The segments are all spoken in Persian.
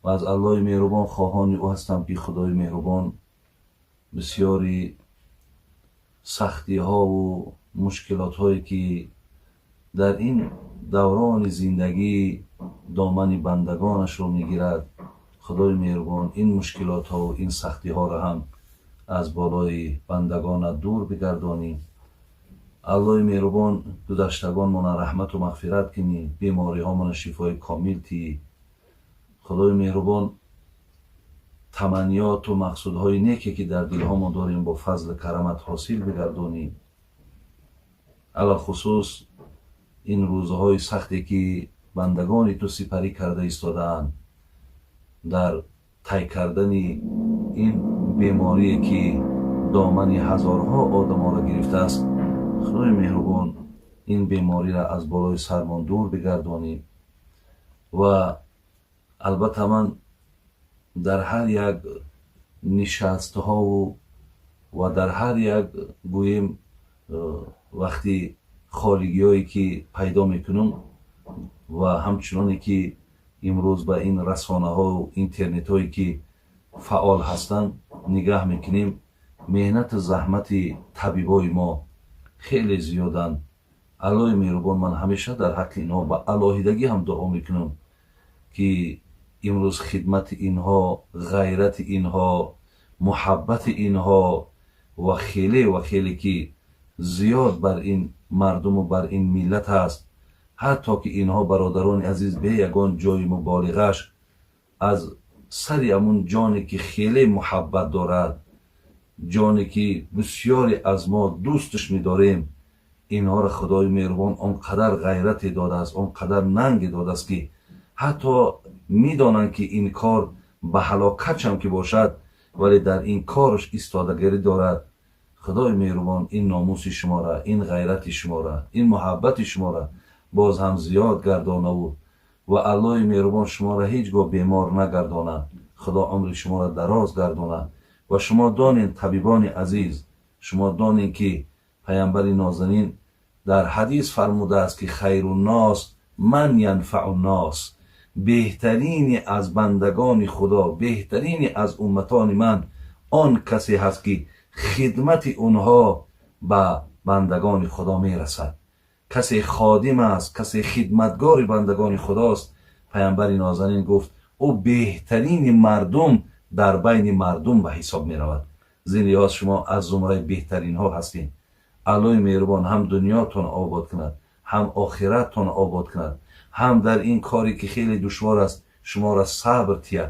و از الله مهربان خواهان او هستم که خدای مهربان بسیاری سختی ها و مشکلات هایی که در این دوران زندگی دامن بندگانش رو میگیرد، خدای مهربان این مشکلات ها و این سختی ها را هم از بالای بندگان دور بگردانی. الله مهربان گذشتگان من رحمت و مغفرت کنی، بیماری ها من شفای کامل تی. خدای مهربان تمنیات و مقصودهای نیکی که در دل ها ما داریم با فضل کرمت حاصل بگردانی. علی خصوص این روزهای سختی که بندگان تو سپری کرده ایستادند در طی کردن این بیماری که دامن هزارها آدم ها را گرفته است، خدای مهربان این بیماری را از بالای سرمان دور بگردانی. و البته من در هر یک نشست ها و در هر یک گویم وقتی خالگی هایی که پیدا میکنم و همچنانی که امروز به این رسانه ها و اینترنت هایی که فعال هستند نگاه میکنیم، مهنت زحمت طبیبای ما خیلی زیادن. الله مهربان من همیشه در حق اینها با علاهیدگی هم دعا میکنم که امروز خدمت اینها، غیرت اینها، محبت اینها و خیلی که زیاد بر این مردم و بر این ملت هست، حتی که اینها برادران عزیز به یگان جای مبالغش از سر امون جانی که خیلی محبت دارد، جانی که بسیاری از ما دوستش می‌داریم، اینها را خدای مهربان آنقدر غیرت داده است، آنقدر ننگ داده است که حتی میدانند که این کار به هلاکت هم که باشد ولی در این کارش ایستادگی دارد. خدای مهربان این ناموس شما را، این غیرت شما را، این محبت شما را باز هم زیاد گردانه و الله مهربان شما را هیچگاه بیمار نگردانه. خدا عمر شما را دراز گردانه. و شما دانین طبیبان عزیز، شما دانین که پیامبر نازنین در حدیث فرموده است که خیر الناس من ینفع الناس، بهترین از بندگان خدا، بهترین از امتان من آن کسی هست که خدمت اونها به بندگان خدا میرسد. کسی خادم است، کسی خدمتگار بندگان خداست. پیامبر نازنین گفت او بهترین مردم در بین مردم به حساب می رود. زیریاز شما از زمره بهترین ها هستین. الله مهربان هم دنیاتون آباد کند، هم آخرتتون آباد کند، هم در این کاری که خیلی دشوار است شما را صبر تید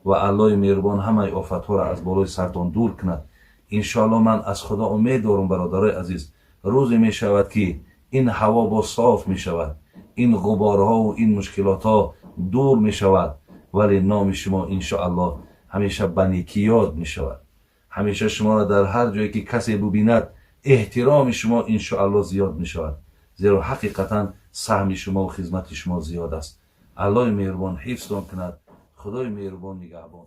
و الله مهربان همه آفت ها را از بالای سرتان دور کند. انشاءالله من از خدا امید دارم برادرای عزیز، روزی می شود که این هوا با صاف می شود، این غبارها و این مشکلات ها دور می شود، ولی نام شما انشاءالله همیشه بنیکی یاد می شود. همیشه شما را در هر جایی که کسی ببیند احترام شما انشاءالله زیاد می شود، زیرا حقیقتا سهم شما و خدمت شما زیاد است. الله مهربان حفظتان کند. خدای مهربان نگهبان.